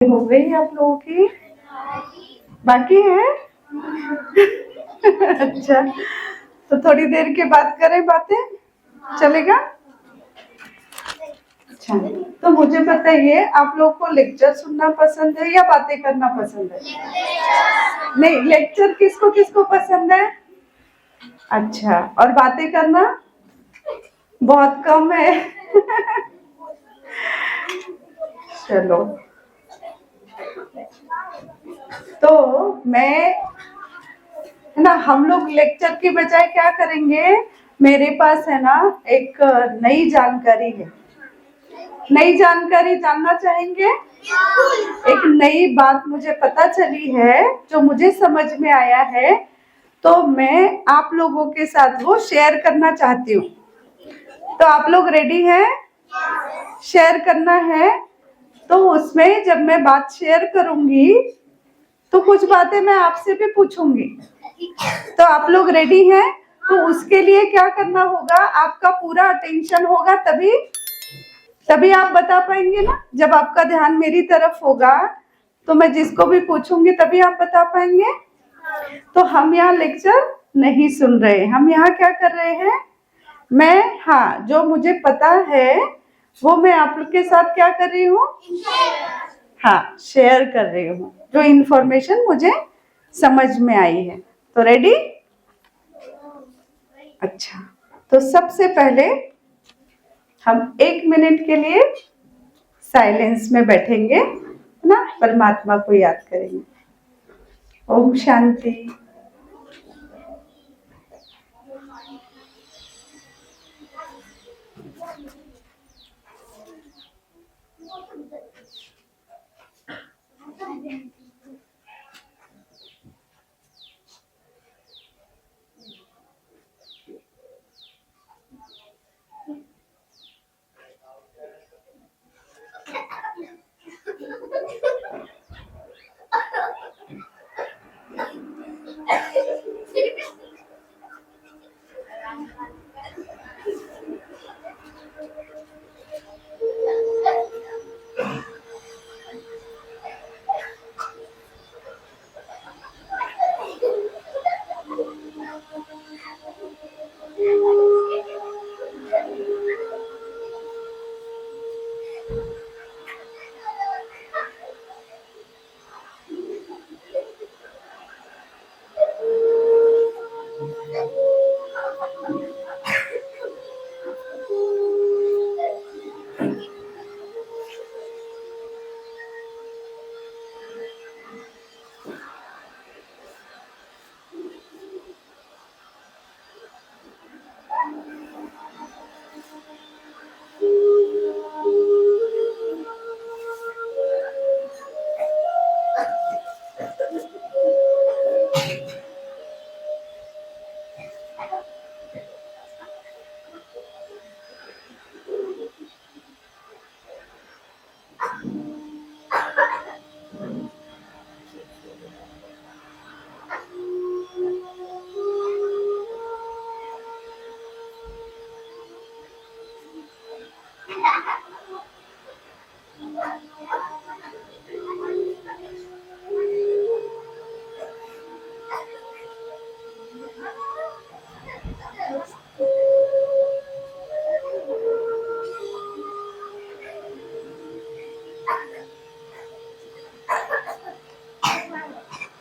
हो गई आप लोगों की? बाकी है? अच्छा, तो थोड़ी देर के बाद करें बातें, चलेगा? अच्छा, तो मुझे बताइए, आप लोग को लेक्चर सुनना पसंद है या बातें करना पसंद है? नहीं, लेक्चर किसको किसको पसंद है? अच्छा, और बातें करना बहुत कम है। चलो, तो मैं, है ना, हम लोग लेक्चर की बजाय क्या करेंगे, मेरे पास है ना एक नई जानकारी है। नई जानकारी जानना चाहेंगे? एक नई बात मुझे पता चली है, जो मुझे समझ में आया है, तो मैं आप लोगों के साथ वो शेयर करना चाहती हूँ। तो आप लोग रेडी हैं? शेयर करना है। तो उसमें जब मैं बात शेयर करूंगी तो कुछ बातें मैं आपसे भी पूछूंगी। तो आप लोग रेडी हैं? तो उसके लिए क्या करना होगा, आपका पूरा अटेंशन होगा, तभी तभी आप बता पाएंगे ना। जब आपका ध्यान मेरी तरफ होगा तो मैं जिसको भी पूछूंगी तभी आप बता पाएंगे। तो हम यहाँ लेक्चर नहीं सुन रहे, हम यहाँ क्या कर रहे हैं, मैं, हाँ, जो मुझे पता है वो मैं आप लोग के साथ क्या कर रही हूँ, हाँ, शेयर कर रही हूँ, जो इंफॉर्मेशन मुझे समझ में आई है। तो रेडी? अच्छा, तो सबसे पहले हम 1 मिनट के लिए साइलेंस में बैठेंगे, है ना, परमात्मा को याद करेंगे। ओम शांति।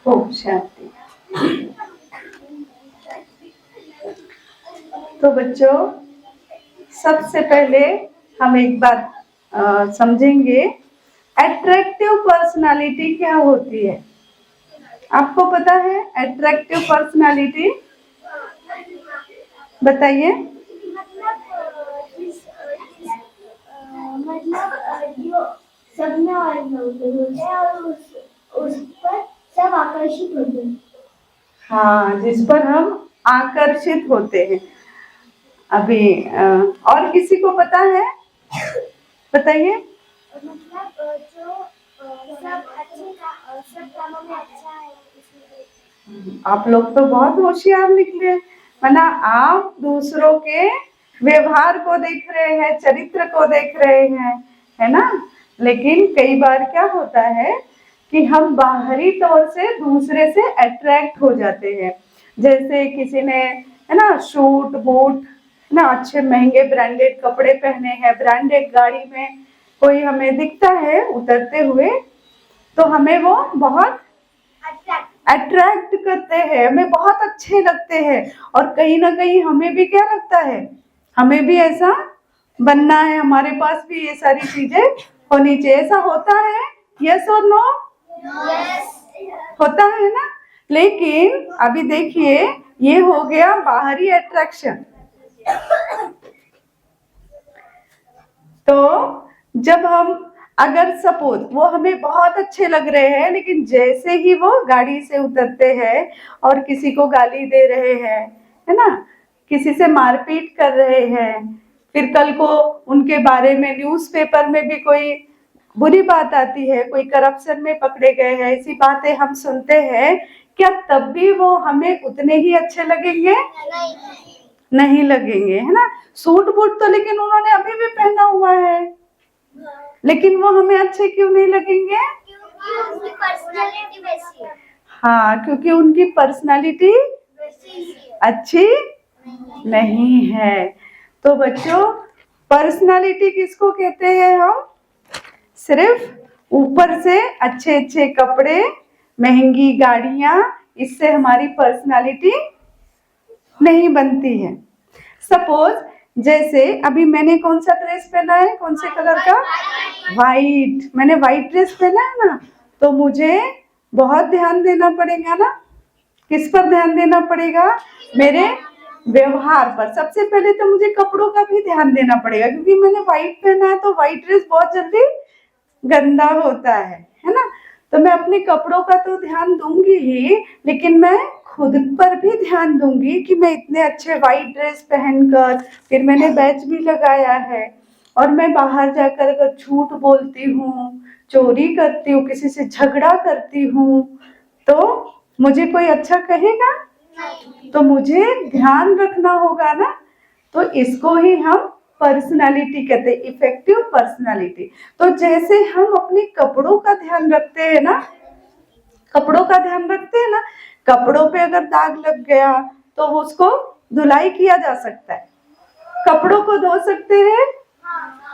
ओम शांति। तो बच्चों, सबसे पहले हम एक बात समझेंगे, अट्रैक्टिव पर्सनालिटी क्या होती है। आपको पता है अट्रैक्टिव पर्सनालिटी? बताइए। मतलब जो सब में होते हैं और उस पर सब आकर्षित होते हैं। हाँ, जिस पर हम आकर्षित होते हैं। अभी और किसी को पता है? बताइए। मतलब जो सब कामों में अच्छा है। आप लोग तो बहुत होशियार निकले, वरना आप दूसरों के व्यवहार को देख रहे हैं, चरित्र को देख रहे हैं, है ना। लेकिन कई बार क्या होता है कि हम बाहरी तौर से दूसरे से अट्रैक्ट हो जाते हैं। जैसे किसी ने है ना सूट बूट ना अच्छे महंगे ब्रांडेड कपड़े पहने हैं, ब्रांडेड गाड़ी में कोई हमें दिखता है उतरते हुए, तो हमें वो बहुत अट्रैक्ट करते हैं, हमें बहुत अच्छे लगते हैं। और कहीं ना कहीं हमें भी क्या लगता है, हमें भी ऐसा बनना है, हमारे पास भी ये सारी चीजें होनी चाहिए। ऐसा होता है, यस और नो? होता है ना। लेकिन अभी देखिए, ये हो गया बाहरी अट्रैक्शन। तो जब हम अगर सपोज वो हमें बहुत अच्छे लग रहे हैं, लेकिन जैसे ही वो गाड़ी से उतरते हैं और किसी को गाली दे रहे हैं, है ना, किसी से मारपीट कर रहे हैं, फिर कल को उनके बारे में न्यूज़पेपर में भी कोई बुरी बात आती है, कोई करप्शन में पकड़े गए हैं, ऐसी बातें हम सुनते हैं, क्या तब भी वो हमें उतने ही अच्छे लगेंगे? नहीं लगेंगे, है ना। सूट बूट तो लेकिन उन्होंने अभी भी पहना हुआ है, लेकिन वो हमें अच्छे क्यों नहीं लगेंगे? क्योंकि उनकी पर्सनालिटी वैसी है। हाँ, क्योंकि उनकी पर्सनालिटी अच्छी नहीं है। तो बच्चों, पर्सनालिटी किसको कहते हैं हम? सिर्फ ऊपर से अच्छे अच्छे कपड़े, महंगी गाड़ियां, इससे हमारी पर्सनालिटी नहीं बनती है। सपोज जैसे अभी मैंने कौन सा ड्रेस पहना है, कौन से कलर का? वाइट। मैंने वाइट ड्रेस पहना है ना, तो मुझे बहुत ध्यान देना पड़ेगा ना। किस पर ध्यान देना पड़ेगा? मेरे व्यवहार पर। सबसे पहले तो मुझे कपड़ों का भी ध्यान देना पड़ेगा, क्योंकि मैंने वाइट पहना है तो वाइट ड्रेस बहुत जल्दी गंदा होता है ना। तो मैं अपने कपड़ों का तो ध्यान दूंगी ही, लेकिन मैं खुद पर भी ध्यान दूंगी कि मैं इतने अच्छे वाइट ड्रेस पहनकर, फिर मैंने बैच भी लगाया है, और मैं बाहर जाकर अगर झूठ बोलती हूँ, चोरी करती हूँ, किसी से झगड़ा करती हूँ, तो मुझे कोई अच्छा कहेगा? तो मुझे ध्यान रखना होगा ना। तो इसको ही हम पर्सनालिटी कहते हैं, इफेक्टिव पर्सनालिटी। तो जैसे हम अपने कपड़ों का ध्यान रखते हैं ना, कपड़ों का ध्यान रखते हैं ना, कपड़ों पे अगर दाग लग गया तो उसको धुलाई किया जा सकता है, कपड़ों को धो सकते हैं,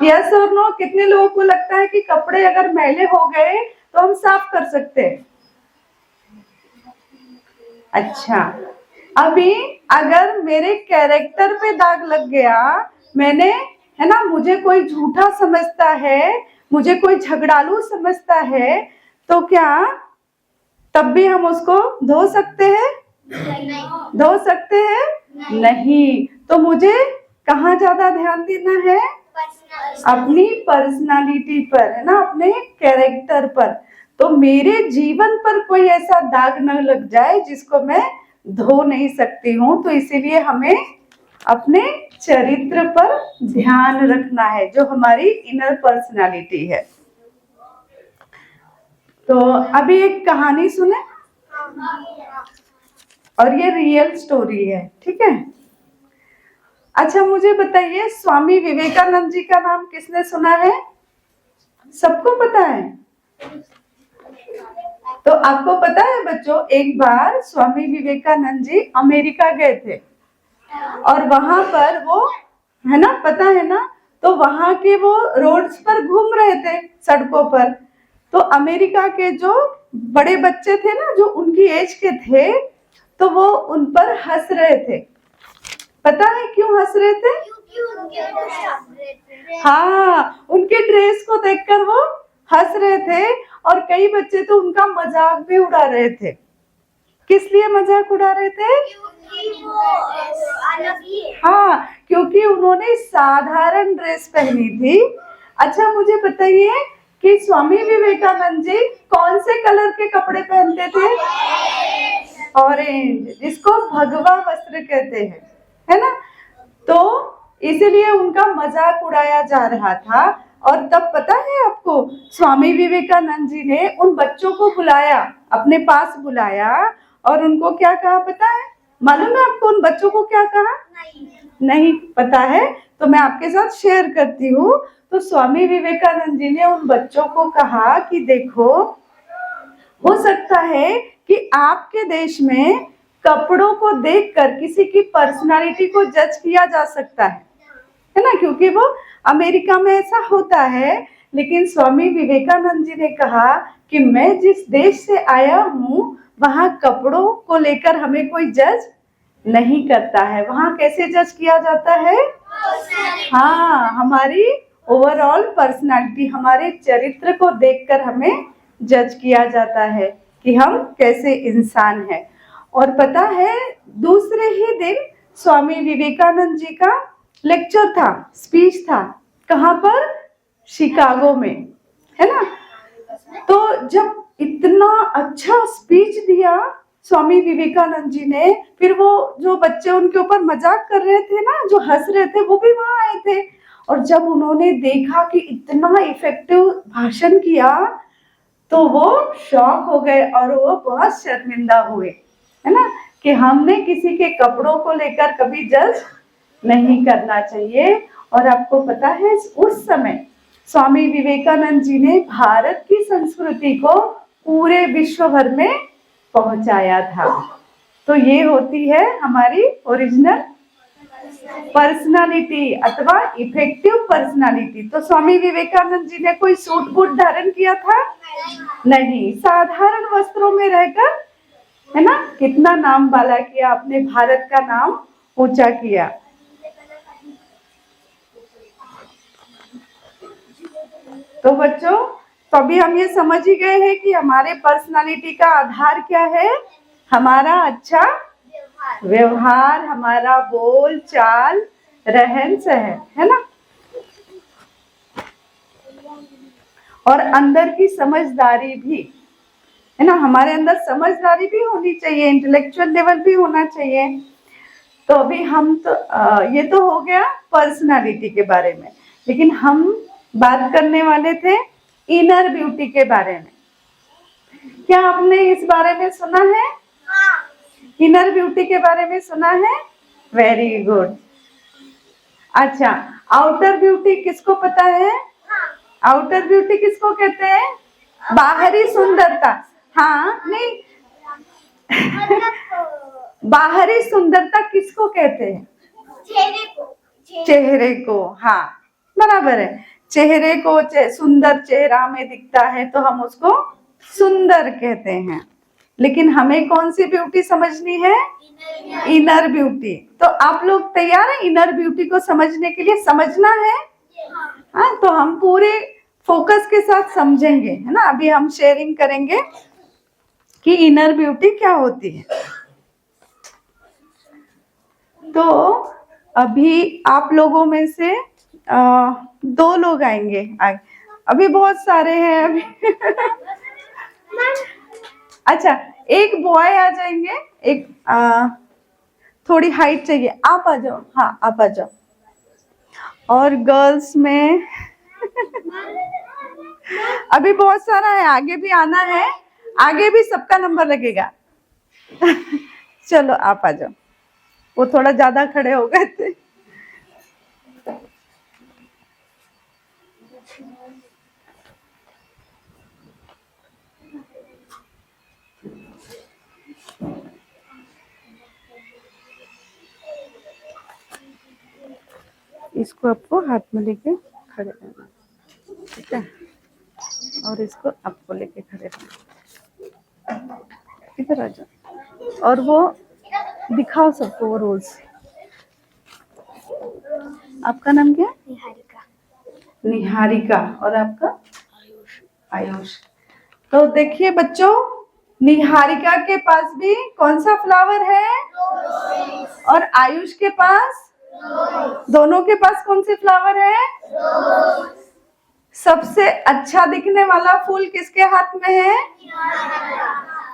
यस और नो? कितने लोगों को लगता है कि कपड़े अगर मैले हो गए तो हम साफ कर सकते हैं? अच्छा, अभी अगर मेरे कैरेक्टर पे दाग लग गया, मैंने, है ना, मुझे कोई झूठा समझता है, मुझे कोई झगड़ालू समझता है, तो क्या तब भी हम उसको धो सकते हैं? धो सकते हैं? नहीं। तो मुझे कहाँ ज्यादा ध्यान देना है? अपनी पर्सनालिटी पर, है ना, अपने कैरेक्टर पर। तो मेरे जीवन पर कोई ऐसा दाग न लग जाए जिसको मैं धो नहीं सकती हूँ। तो इसीलिए हमें अपने चरित्र पर ध्यान रखना है, जो हमारी इनर पर्सनालिटी है। तो अभी एक कहानी सुने, और ये रियल स्टोरी है, ठीक है। अच्छा, मुझे बताइए, स्वामी विवेकानंद जी का नाम किसने सुना है? सबको पता है? तो आपको पता है बच्चों, एक बार स्वामी विवेकानंद जी अमेरिका गए थे, और वहां पर वो, है ना, पता है ना, तो वहां के वो रोड्स पर घूम रहे थे, सड़कों पर। तो अमेरिका के जो बड़े बच्चे थे ना, जो उनकी एज के थे, तो वो उन पर हंस रहे थे। पता है क्यों हंस रहे थे? हाँ, उनके ड्रेस को देखकर वो हंस रहे थे, और कई बच्चे तो उनका मजाक भी उड़ा रहे थे। किस लिए मजाक उड़ा रहे थे? हाँ, क्योंकि उन्होंने साधारण ड्रेस पहनी थी। अच्छा, मुझे बताइए कि स्वामी विवेकानंद जी कौन से कलर के कपड़े पहनते थे? ऑरेंज, जिसको भगवा वस्त्र कहते हैं, है ना। तो इसीलिए उनका मजाक उड़ाया जा रहा था। और तब पता है आपको, स्वामी विवेकानंद जी ने उन बच्चों को बुलाया, अपने पास बुलाया, और उनको क्या कहा पता है? मालूम है आपको उन बच्चों को क्या कहा? नहीं पता है तो मैं आपके साथ शेयर करती हूँ। तो स्वामी विवेकानंद जी ने उन बच्चों को कहा कि देखो, हो सकता है कि आपके देश में कपड़ों को देखकर किसी की पर्सनालिटी को जज किया जा सकता है ना, क्योंकि वो अमेरिका में ऐसा होता है। लेकिन स्वामी विवेकानंद जी ने कहा कि मैं जिस देश से आया हूँ वहां कपड़ों को लेकर हमें कोई जज नहीं करता है। वहां कैसे जज किया जाता है? हाँ, हमारी ओवरऑल पर्सनालिटी, हमारे चरित्र को देखकर हमें जज किया जाता है कि हम कैसे इंसान हैं। और पता है दूसरे ही दिन स्वामी विवेकानंद जी का लेक्चर था, स्पीच था। कहाँ पर? शिकागो में, है ना। तो जब इतना अच्छा स्पीच दिया स्वामी विवेकानंद जी ने, फिर वो जो बच्चे उनके ऊपर मजाक कर रहे थे ना, जो हंस रहे थे, वो भी वहां आए थे। और जब उन्होंने देखा कि इतना इफेक्टिव भाषण किया तो वो शॉक हो गए और वो बहुत शर्मिंदा हुए, है ना, कि हमने किसी के कपड़ों को लेकर कभी जज नहीं करना चाहिए। और आपको पता है उस समय स्वामी विवेकानंद जी ने भारत की संस्कृति को पूरे विश्व भर में पहुंचाया था। तो ये होती है हमारी ओरिजिनल पर्सनालिटी अथवा इफेक्टिव पर्सनालिटी। तो स्वामी विवेकानंद जी ने कोई सूट बूट धारण किया था? नहीं, साधारण वस्त्रों में रहकर, है ना, कितना नाम वाला किया, अपने भारत का नाम ऊंचा किया। तो बच्चों, तो अभी हम ये समझ ही गए हैं कि हमारे पर्सनालिटी का आधार क्या है? हमारा अच्छा व्यवहार, हमारा बोल चाल, रहन सहन, है ना, और अंदर की समझदारी भी, है ना। हमारे अंदर समझदारी भी होनी चाहिए, इंटेलेक्चुअल लेवल भी होना चाहिए। तो अभी हम तो ये तो हो गया पर्सनालिटी के बारे में, लेकिन हम बात करने वाले थे इनर ब्यूटी के बारे में। क्या आपने इस बारे में सुना है? इनर ब्यूटी के बारे में सुना है? Very good. अच्छा, आउटर ब्यूटी किसको पता है? आउटर ब्यूटी किसको कहते हैं? बाहरी सुंदरता। हाँ, नहीं बाहरी सुंदरता किसको कहते हैं? चेहरे को। हाँ, बराबर है। चेहरे को सुंदर चेहरा में दिखता है तो हम उसको सुंदर कहते हैं। लेकिन हमें कौन सी ब्यूटी समझनी है? Inner beauty. तो आप लोग तैयार हैं इनर ब्यूटी को समझने के लिए? समझना है? हाँ, तो हम पूरे फोकस के साथ समझेंगे, है ना। अभी हम शेयरिंग करेंगे कि इनर ब्यूटी क्या होती है। तो अभी आप लोगों में से 2 लोग आएंगे आगे। अभी बहुत सारे हैं अभी अच्छा, एक बॉय आ जाएंगे, एक थोड़ी हाइट चाहिए, आप आ जाओ। हाँ, आप आ जाओ। और गर्ल्स में अभी बहुत सारा है, आगे भी आना है, आगे भी सबका नंबर लगेगा चलो आप आ जाओ। वो थोड़ा ज्यादा खड़े हो गए थे। इसको आपको हाथ में लेके खड़े रहना, ठीक है, और इसको आपको लेके खड़े रहना। इधर आ जाओ और वो दिखाओ सबको वो रोज। आपका नाम क्या? निहारिका। निहारिका। और आपका? आयुष। आयुष। तो देखिए बच्चों, निहारिका के पास भी कौन सा फ्लावर है? और आयुष के पास? दोनों के पास कौन से फ्लावर है? सबसे अच्छा दिखने वाला फूल किसके हाथ में है?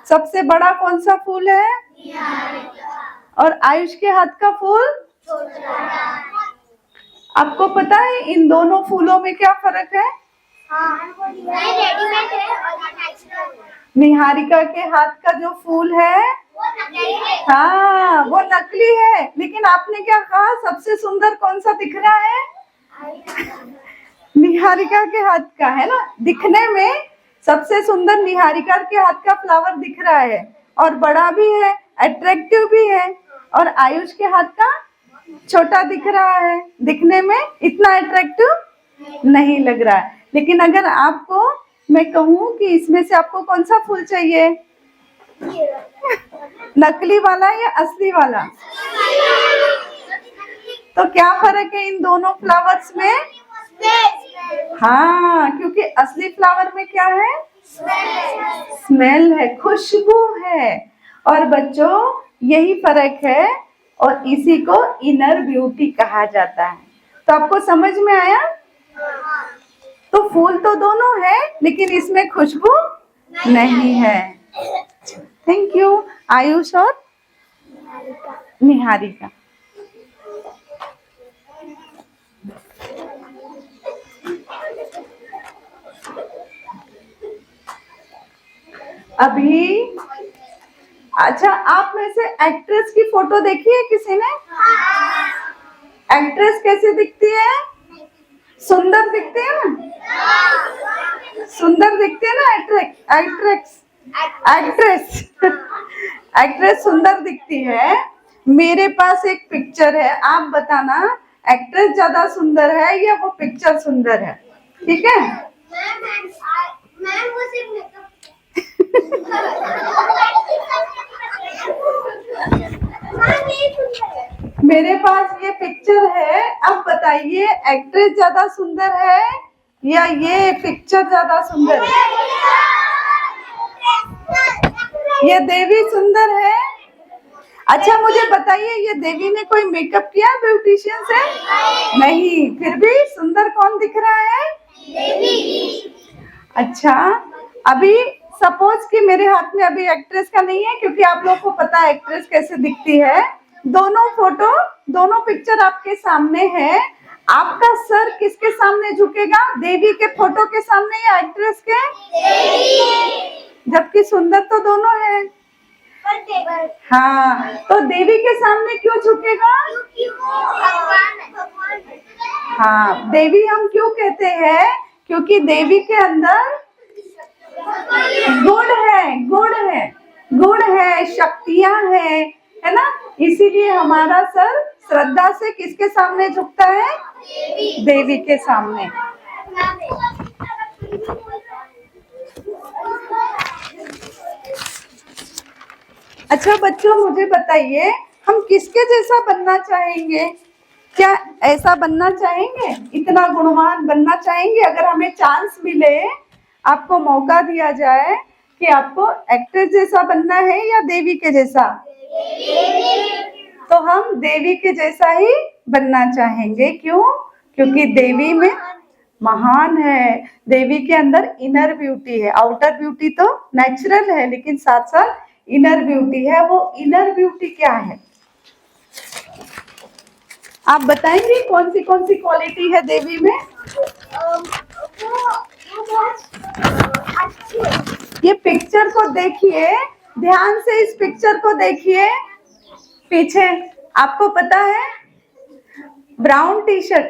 सबसे बड़ा कौन सा फूल है? और आयुष के हाथ का फूल? आपको पता है इन दोनों फूलों में क्या फर्क है? निहारिका के हाथ का जो फूल है हाँ वो नकली है, लेकिन आपने क्या कहा सबसे सुंदर कौन सा दिख रहा है? निहारिका के हाथ का है ना, दिखने में सबसे सुंदर निहारिका के हाथ का फ्लावर दिख रहा है, और बड़ा भी है, अट्रैक्टिव भी है, और आयुष के हाथ का छोटा दिख रहा है, दिखने में इतना अट्रैक्टिव नहीं लग रहा है। लेकिन अगर आपको मैं कहूँ कि इसमें से आपको कौन सा फूल चाहिए, नकली वाला या असली वाला, तो क्या फर्क है इन दोनों फ्लावर्स में? हाँ, क्योंकि असली फ्लावर में क्या है? स्मेल है, खुशबू है। और बच्चों यही फर्क है, और इसी को इनर ब्यूटी कहा जाता है। तो आपको समझ में आया? तो फूल तो दोनों है, लेकिन इसमें खुशबू नहीं है। थैंक यू आयुष और निहारिका। अभी अच्छा, आप में से एक्ट्रेस की फोटो देखी है किसी ने? एक्ट्रेस कैसे दिखती है? सुंदर दिखती है ना? सुंदर दिखती है ना एक्ट्रेस एक्ट्रेस एक्ट्रेस सुंदर दिखती है। मेरे पास एक पिक्चर है, आप बताना एक्ट्रेस ज्यादा सुंदर है या वो पिक्चर सुंदर है? ठीक है? मैम वो सिर्फ मेकअप मेरे पास ये पिक्चर है, अब बताइए एक्ट्रेस ज्यादा सुंदर है या ये पिक्चर ज्यादा सुंदर है? ये देवी सुंदर है। अच्छा मुझे बताइए, ये देवी ने कोई मेकअप किया ब्यूटिशियन से? नहीं, फिर भी सुंदर कौन दिख रहा है? देवी। अच्छा, अभी सपोज कि मेरे हाथ में अभी एक्ट्रेस का नहीं है, क्योंकि आप लोगों को पता है एक्ट्रेस कैसे दिखती है। दोनों फोटो, दोनों पिक्चर आपके सामने है। आपका सर किसके सामने झुकेगा, देवी के फोटो के सामने या एक्ट्रेस के? देवी। जबकि सुंदर तो दोनों है। हाँ, तो देवी के सामने क्यों झुकेगा? हाँ, देवी हम क्यों कहते हैं? क्योंकि देवी के अंदर गुण है, शक्तियां है ना? इसीलिए हमारा सर श्रद्धा से किसके सामने झुकता है? देवी के सामने। अच्छा बच्चों मुझे बताइए, हम किसके जैसा बनना चाहेंगे? क्या ऐसा बनना चाहेंगे, इतना गुणवान बनना चाहेंगे? अगर हमें चांस मिले, आपको मौका दिया जाए कि आपको एक्ट्रेस जैसा बनना है या देवी के जैसा, तो हम देवी के जैसा ही बनना चाहेंगे। क्यों? क्योंकि देवी में महान है, देवी के अंदर इनर ब्यूटी है। आउटर ब्यूटी तो नेचुरल है, लेकिन साथ साथ इनर ब्यूटी है। वो इनर ब्यूटी क्या है आप बताएंगे? कौन सी क्वालिटी है देवी में? ये पिक्चर को देखिए, ध्यान से इस पिक्चर को देखिए। पीछे आपको पता है ब्राउन टी शर्ट,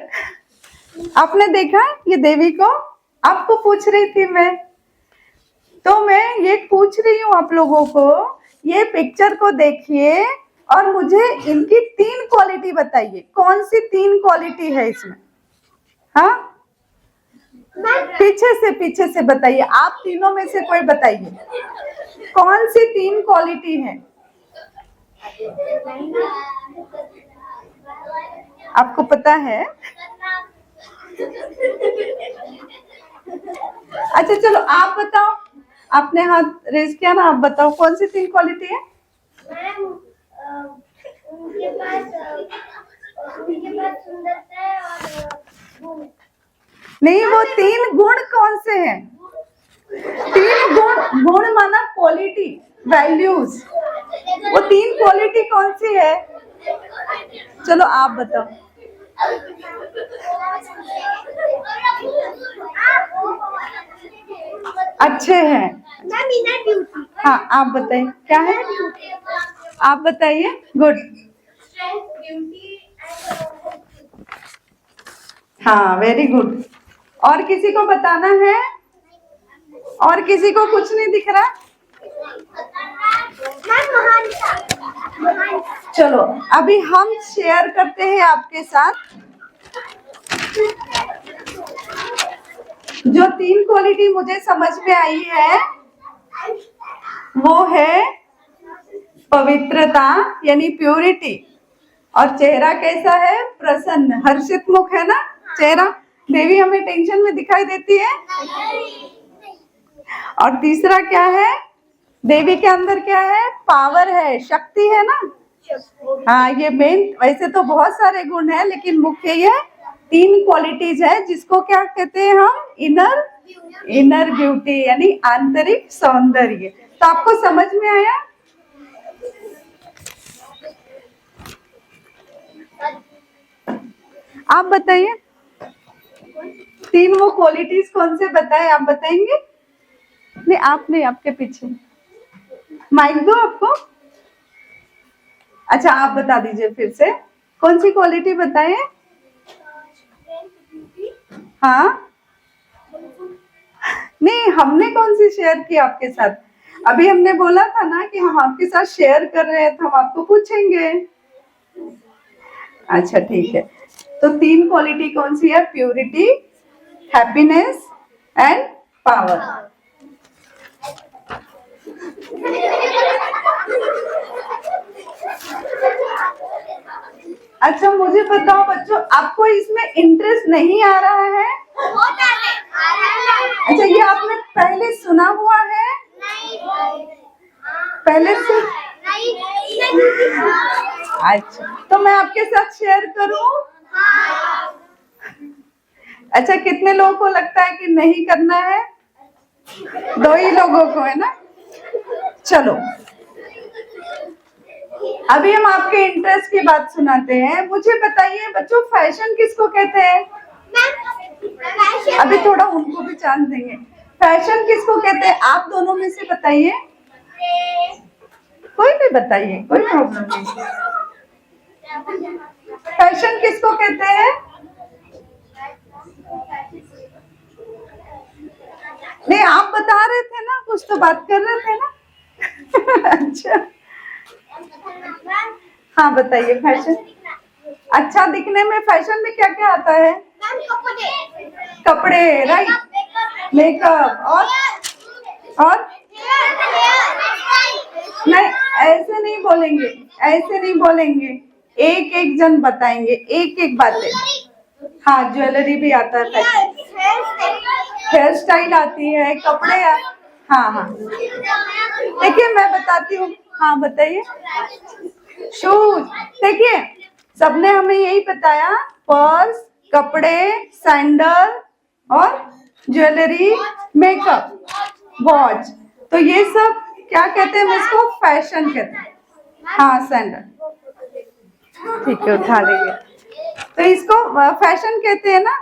आपने देखा ये देवी को? आपको पूछ रही थी मैं, तो मैं ये पूछ रही हूँ आप लोगों को, ये पिक्चर को देखिए और मुझे इनकी 3 क्वालिटी बताइए। कौन सी 3 क्वालिटी है इसमें? हाँ, पीछे से बताइए। आप तीनों में से कोई बताइए, कौन सी 3 क्वालिटी है? आपको पता है? अच्छा चलो आप बताओ, आपने हाथ रेज किया ना, आप बताओ कौन सी 3 क्वालिटी है? उनके पास सुंदरता है और नहीं, वो 3 गुण कौन से हैं? 3 गुण माना क्वालिटी, वैल्यूज। वो 3 क्वालिटी कौन सी है? चलो आप बताओ। अच्छे हैं। मीना ब्यूटी। हाँ आप बताइए क्या है? आप बताइए। गुड। strength, beauty and हाँ, वेरी गुड। और किसी को बताना है? और किसी को कुछ नहीं दिख रहा? चलो अभी हम शेयर करते हैं आपके साथ जो 3 क्वालिटी मुझे समझ में आई है। वो है पवित्रता यानी प्योरिटी, और चेहरा कैसा है? प्रसन्न, हर्षित मुख है ना चेहरा। देवी हमें टेंशन में दिखाई देती है? और तीसरा क्या है? देवी के अंदर क्या है? पावर है, शक्ति है ना। हाँ, ये मेन, वैसे तो बहुत सारे गुण हैं लेकिन मुख्य ये 3 क्वालिटीज है जिसको क्या कहते हैं हम? इनर ब्यूटी यानी आंतरिक सौंदर्य। तो आपको समझ में आया? आप बताइए 3 वो क्वालिटीज कौन से बताए? आप बताएंगे? नहीं, आप नहीं, आपके पीछे माइक दो आपको। अच्छा, आप बता दीजिए फिर से, कौन सी क्वालिटी बताए? हाँ, नहीं, हमने कौन सी शेयर की आपके साथ? अभी हमने बोला था ना कि हम आपके साथ शेयर कर रहे हैं तो हम आपको पूछेंगे। अच्छा ठीक है, तो 3 क्वालिटी कौन सी है? Purity, happiness and power. अच्छा मुझे बताओ बच्चों, आपको इसमें इंटरेस्ट नहीं आ रहा है? अच्छा, ये आपने पहले सुना हुआ है? पहले से? अच्छा, तो मैं आपके साथ शेयर करूं? अच्छा, कितने लोगों को लगता है कि नहीं करना है? 2 ही लोगों को है ना। चलो अभी हम आपके इंटरेस्ट की बात सुनाते हैं। मुझे बताइए बच्चों, फैशन किसको कहते हैं? अभी थोड़ा उनको भी चांस देंगे। फैशन किसको कहते हैं? आप दोनों में से बताइए, कोई भी बताइए, कोई प्रॉब्लम नहीं। फैशन किसको कहते हैं? नहीं, आप बता रहे थे ना, कुछ तो बात कर रहे थे ना। अच्छा हाँ बताइए। फैशन, अच्छा दिखने में फैशन में क्या क्या आता है? कपड़े, राइट, मेकअप और नहीं, ऐसे नहीं बोलेंगे, ऐसे नहीं बोलेंगे, एक एक जन बताएंगे, एक एक बातें। हाँ, ज्वेलरी भी आता है, फैशन, हेयर स्टाइल आती है, कपड़े हाँ हाँ, देखिए मैं बताती हूँ। हाँ बताइए। शूज, देखिए सबने हमें यही बताया, पर्स, कपड़े, सैंडल और ज्वेलरी, मेकअप, वॉच। तो ये सब क्या कहते हैं? इसको फैशन कहते हैं। हाँ, सैंडल, ठीक है, उठा लेंगे। तो इसको फैशन कहते हैं ना।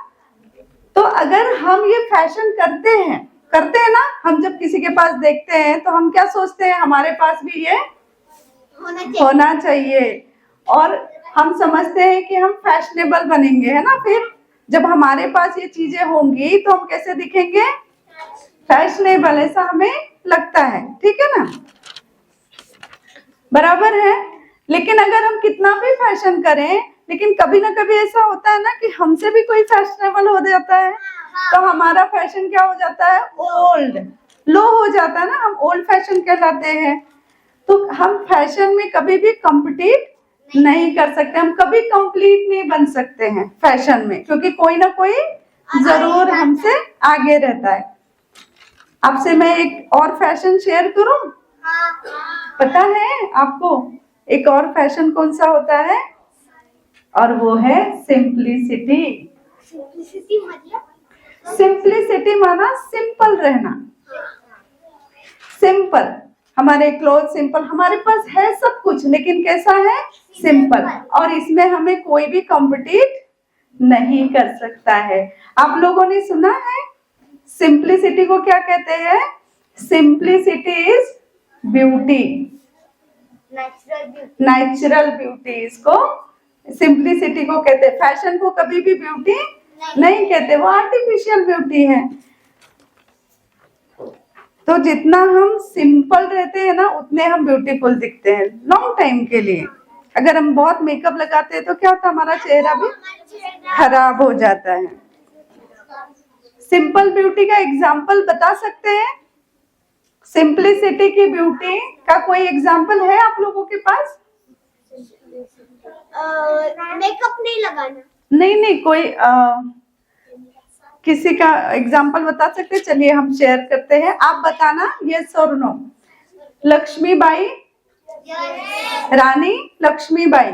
तो अगर हम ये फैशन करते हैं ना, हम जब किसी के पास देखते हैं तो हम क्या सोचते हैं? हमारे पास भी ये होना चाहिए, और हम समझते हैं कि हम फैशनेबल बनेंगे, है ना। फिर जब हमारे पास ये चीजें होंगी तो हम कैसे दिखेंगे? फैशनेबल, ऐसा हमें लगता है, ठीक है ना, बराबर है। लेकिन अगर हम कितना भी फैशन करें, लेकिन कभी ना कभी ऐसा होता है ना कि हमसे भी कोई फैशनेबल हो जाता है, तो हमारा फैशन क्या हो जाता है? ओल्ड, लो हो जाता है ना, हम ओल्ड फैशन कहलाते हैं। तो हम फैशन में कभी भी कम्पिटिट नहीं कर सकते, हम कभी कंप्लीट नहीं बन सकते हैं फैशन में, क्योंकि कोई ना कोई जरूर हमसे आगे रहता है। आपसे मैं एक और फैशन शेयर करूं? पता है आपको एक और फैशन कौन सा होता है? और वो है सिंप्लिसिटी। सिंप्लिसिटी माना सिंपल रहना, सिंपल, हमारे क्लोथ सिंपल, हमारे पास है सब कुछ लेकिन कैसा है? सिंपल। और इसमें हमें कोई भी कॉम्पिटिट नहीं कर सकता है। आप लोगों ने सुना है सिंप्लिसिटी को क्या कहते हैं? Simplicity is beauty. Natural beauty. Natural beauty, इसको सिंप्लिसिटी को कहते हैं। फैशन को कभी भी ब्यूटी नहीं कहते, वो आर्टिफिशियल ब्यूटी है। तो जितना हम सिंपल रहते हैं ना उतने हम ब्यूटीफुल दिखते हैं लॉन्ग टाइम के लिए। अगर हम बहुत मेकअप लगाते हैं तो क्या होता है, हमारा चेहरा भी खराब हो जाता है। सिंपल ब्यूटी का एग्जाम्पल बता सकते हैं? सिंप्लिसिटी की ब्यूटी का कोई एग्जाम्पल है आप लोगों के पास? मेकअप नहीं लगाना। नहीं कोई किसी का एग्जाम्पल बता सकते हैं? चलिए हम शेयर करते हैं, आप बताना यस और नो। लक्ष्मीबाई, रानी लक्ष्मीबाई,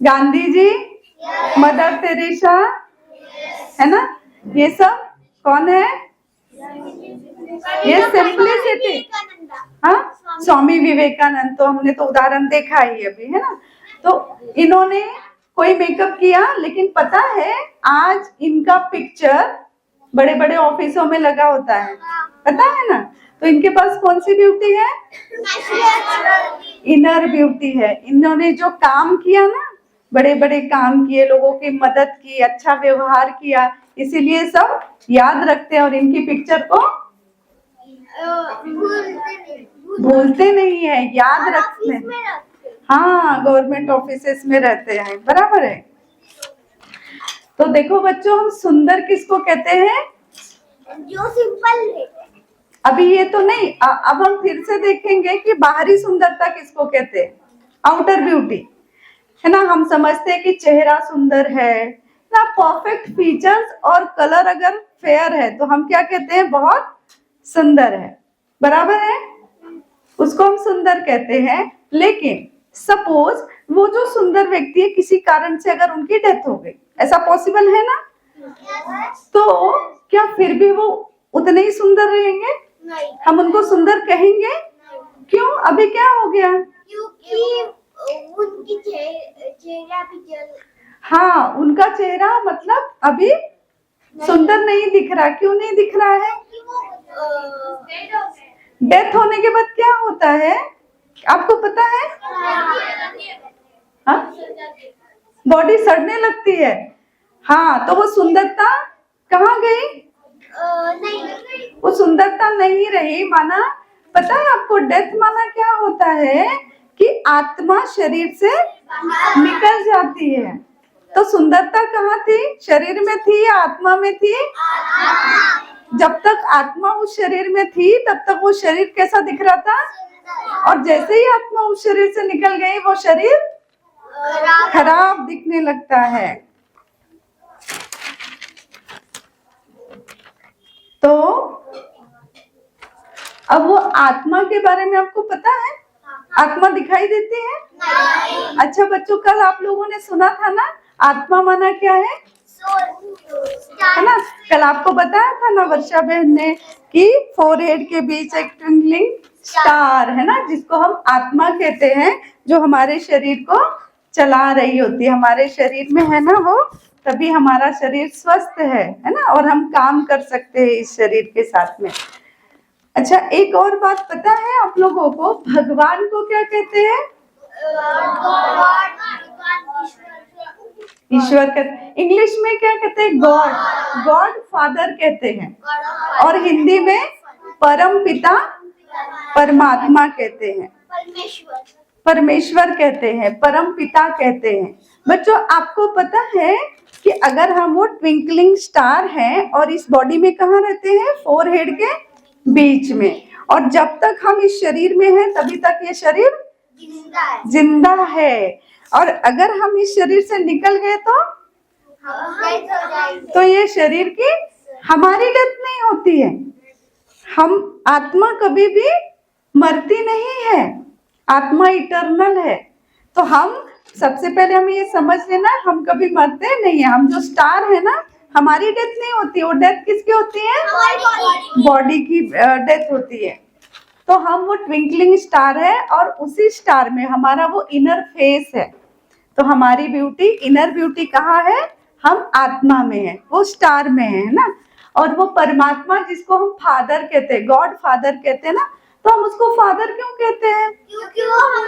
गांधी जी, मदर तेरेसा, है ना, ये सब कौन है? ये सिंप्लिसिटी। हाँ, स्वामी विवेकानंद, तो हमने तो उदाहरण देखा ही अभी, है ना। तो इन्होंने कोई मेकअप किया, लेकिन पता है आज इनका पिक्चर बड़े बड़े ऑफिसों में लगा होता है, पता है ना। तो इनके पास कौन सी ब्यूटी है? इनर ब्यूटी है। इन्होंने जो काम किया ना, बड़े बड़े काम किए, लोगों की मदद की, अच्छा व्यवहार किया, इसीलिए सब याद रखते हैं और इनकी पिक्चर को भूलते नहीं है, याद रखते हैं। हाँ, गवर्नमेंट ऑफिसेस में रहते हैं, बराबर है। तो देखो बच्चों, हम सुंदर किसको कहते हैं? जो सिंपल है। अभी ये तो नहीं, अब हम फिर से देखेंगे कि बाहरी सुंदरता किसको कहते हैं? आउटर ब्यूटी, है ना। हम समझते हैं कि चेहरा सुंदर है ना, परफेक्ट फीचर्स और कलर अगर फेयर है तो हम क्या कहते हैं? बहुत सुंदर है, बराबर है, उसको हम सुंदर कहते हैं। लेकिन सपोज वो जो सुंदर व्यक्ति है, किसी कारण से अगर उनकी डेथ हो गई, ऐसा पॉसिबल है ना, तो क्या फिर भी वो उतने ही सुंदर रहेंगे? नहीं। हम उनको सुंदर कहेंगे? क्यों? अभी क्या हो गया? क्योंकि उनकी चेहरा भी जल। हाँ, उनका चेहरा मतलब अभी सुंदर नहीं दिख रहा। क्यों नहीं दिख रहा है? डेथ होने के बाद क्या होता है, आपको पता है? हाँ, बॉडी सड़ने लगती है। हाँ, तो वो सुंदरता कहाँ गई? नहीं। वो सुंदरता नहीं रही। माना, पता है आपको डेथ माना क्या होता है? कि आत्मा शरीर से निकल जाती है। तो सुंदरता कहाँ थी? शरीर में थी या आत्मा में थी? जब तक आत्मा उस शरीर में थी तब तक वो शरीर कैसा दिख रहा था, और जैसे ही आत्मा उस शरीर से निकल गई वो शरीर खराब दिखने लगता है। तो अब वो आत्मा के बारे में आपको पता है? आत्मा दिखाई देती है? अच्छा बच्चों, कल आप लोगों ने सुना था ना, आत्मा माना क्या है ना। कल आपको बताया था ना वर्षा बहन ने कि फोरहेड के बीच एक ट्विंकलिंग स्टार है ना, जिसको हम आत्मा कहते हैं, जो हमारे शरीर को चला रही होती है। हमारे शरीर में है ना वो, तभी हमारा शरीर स्वस्थ है ना, और हम काम कर सकते हैं इस शरीर के साथ में। अच्छा, एक और बात पता है आप लोगों को? भगवान को क्या कहते हैं? ईश्वर कहते। इंग्लिश में क्या कहते हैं? गॉड। गॉड फादर कहते हैं, और हिंदी में परम पिता परमात्मा कहते हैं, परमेश्वर कहते हैं, परम पिता कहते हैं। बच्चों, आपको पता है कि अगर हम वो ट्विंकलिंग स्टार हैं और इस बॉडी में कहाँ रहते हैं? फोरहेड के बीच में, और जब तक हम इस शरीर में हैं तभी तक ये शरीर जिंदा है, और अगर हम इस शरीर से निकल गए तो ये शरीर की हमारी डेथ नहीं होती है। हम आत्मा कभी भी मरती नहीं है, आत्मा इटर्नल है। तो हम सबसे पहले हमें ये समझ लेना, हम कभी मरते नहीं है। हम जो स्टार है ना, हमारी डेथ नहीं होती। वो डेथ किसकी होती है? बॉडी की डेथ होती है। तो हम वो ट्विंकलिंग स्टार है, और उसी स्टार में हमारा वो इनर फेस है। तो हमारी ब्यूटी, इनर ब्यूटी कहाँ है? हम आत्मा में है, वो स्टार में है ना। और वो परमात्मा जिसको हम फादर कहते हैं, गॉड फादर कहते हैं ना, तो हम उसको फादर क्यों कहते हैं? क्योंकि वो हम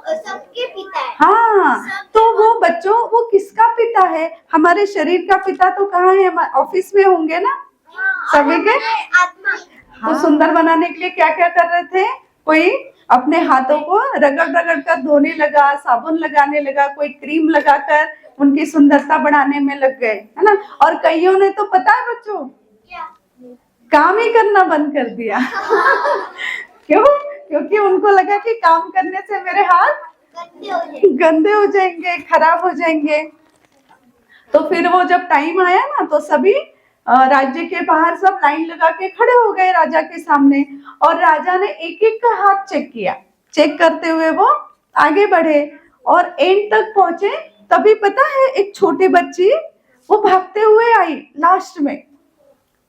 सबके पिता है। हाँ, तो वो बच्चों वो किसका पिता है? हमारे शरीर का पिता तो कहाँ है? ऑफिस में होंगे ना सभी के। आत्मा। तो सुंदर बनाने के लिए क्या क्या कर रहे थे? कोई अपने हाथों को रगड़ रगड़ कर धोने लगा, साबुन लगाने लगा, कोई क्रीम लगाकर उनकी सुंदरता बढ़ाने में लग गए, है ना। और कईयों ने तो पता है बच्चों, काम ही करना बंद कर दिया। क्यों? क्योंकि उनको लगा कि काम करने से मेरे हाथ गंदे हो जाएंगे, खराब हो जाएंगे। तो फिर वो जब टाइम आया ना, तो सभी राज्य के बाहर सब लाइन लगा के खड़े हो गए राजा के सामने, और राजा ने एक एक का हाथ चेक किया। चेक करते हुए वो आगे बढ़े और एंड तक पहुंचे। तभी पता है एक छोटी बच्ची वो भागते हुए आई लास्ट में,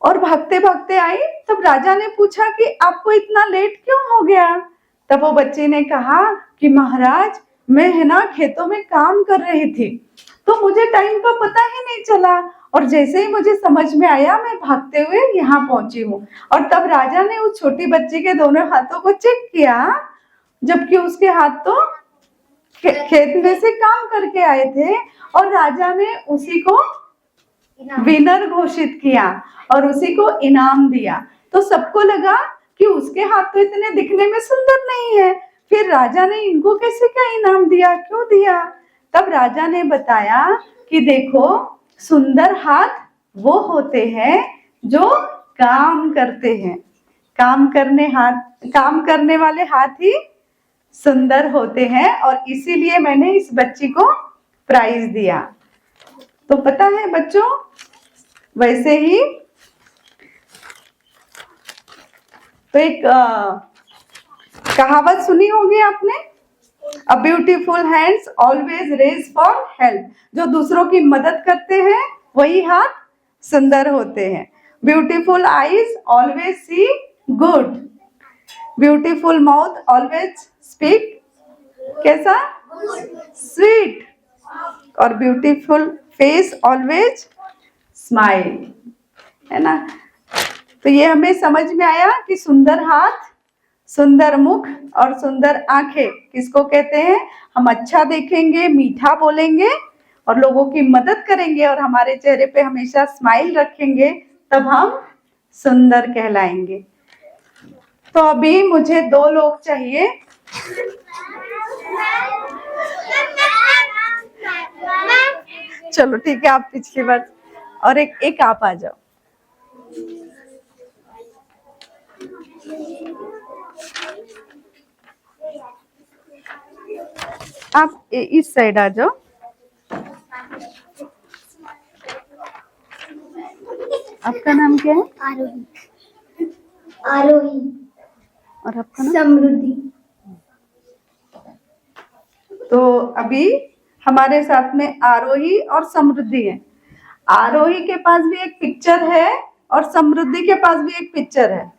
और भागते भागते आई। तब राजा ने पूछा कि आपको इतना लेट क्यों हो गया? तब वो बच्चे ने कहा कि महाराज मैं है ना खेतों में काम कर रही थी, तो मुझे टाइम का पता ही नहीं चला, और जैसे ही मुझे समझ में आया मैं भागते हुए यहाँ पहुंची हूँ। और तब राजा ने उस छोटी बच्ची के दोनों हाथों को चेक किया, जबकि उसके हाथ तो खेत में से काम करके आए थे, और राजा ने उसी को विनर घोषित किया और उसी को इनाम दिया। तो सबको लगा कि उसके हाथ तो इतने दिखने में सुंदर नहीं है, फिर राजा ने इनको कैसे क्या इनाम दिया, क्यों दिया? तब राजा ने बताया कि देखो सुंदर हाथ वो होते हैं जो काम करते हैं, काम करने वाले हाथ ही सुंदर होते हैं, और इसीलिए मैंने इस बच्ची को प्राइज दिया। तो पता है बच्चों, वैसे ही तो एक कहावत सुनी होगी आपने, a beautiful hands always raise for help. जो दूसरों की मदद करते हैं वही हाथ सुंदर होते हैं। Beautiful eyes always see good, beautiful mouth always speak कैसा? स्वीट, और ब्यूटीफुल फेस ऑलवेज स्माइल, है ना। तो ये हमें समझ में आया कि सुंदर हाथ, सुंदर मुख और सुंदर आंखें किसको कहते हैं? हम अच्छा देखेंगे, मीठा बोलेंगे और लोगों की मदद करेंगे, और हमारे चेहरे पे हमेशा स्माइल रखेंगे, तब हम सुंदर कहलाएंगे। तो अभी मुझे 2 लोग चाहिए। चलो ठीक है, आप पिछली बार, और एक आप आ जाओ। आप इस साइड आ जाओ। आपका नाम क्या है? आरोही। आरोही। और आपका नाम? समृद्धि। तो अभी हमारे साथ में आरोही और समृद्धि है। आरोही के पास भी एक पिक्चर है और समृद्धि के पास भी एक पिक्चर है।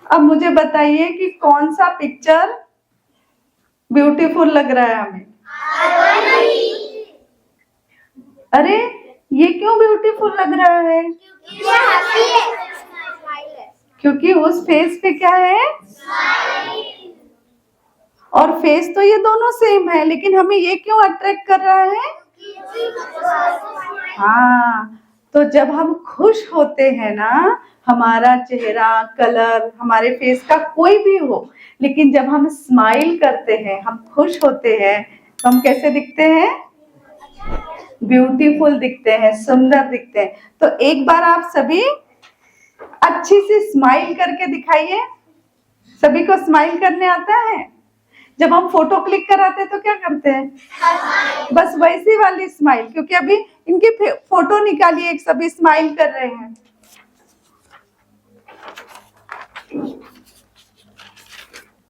अब मुझे बताइए कि कौन सा पिक्चर ब्यूटीफुल लग रहा है हमें? अरे ये क्यों ब्यूटीफुल लग रहा है? क्योंकि उस फेस पे क्या है? और फेस तो ये दोनों सेम है, लेकिन हमें ये क्यों अट्रैक्ट कर रहा है? हाँ, तो जब हम खुश होते हैं ना, हमारा चेहरा, कलर, हमारे फेस का कोई भी हो, लेकिन जब हम स्माइल करते हैं, हम खुश होते हैं, तो हम कैसे दिखते हैं? ब्यूटीफुल दिखते हैं, सुंदर दिखते हैं। तो एक बार आप सभी अच्छी सी स्माइल करके दिखाइए। सभी को स्माइल करने आता है? जब हम फोटो क्लिक कराते हैं तो क्या करते हैं? बस वैसी वाली स्माइल, क्योंकि अभी इनकी फोटो निकालिए, एक सभी स्माइल कर रहे हैं।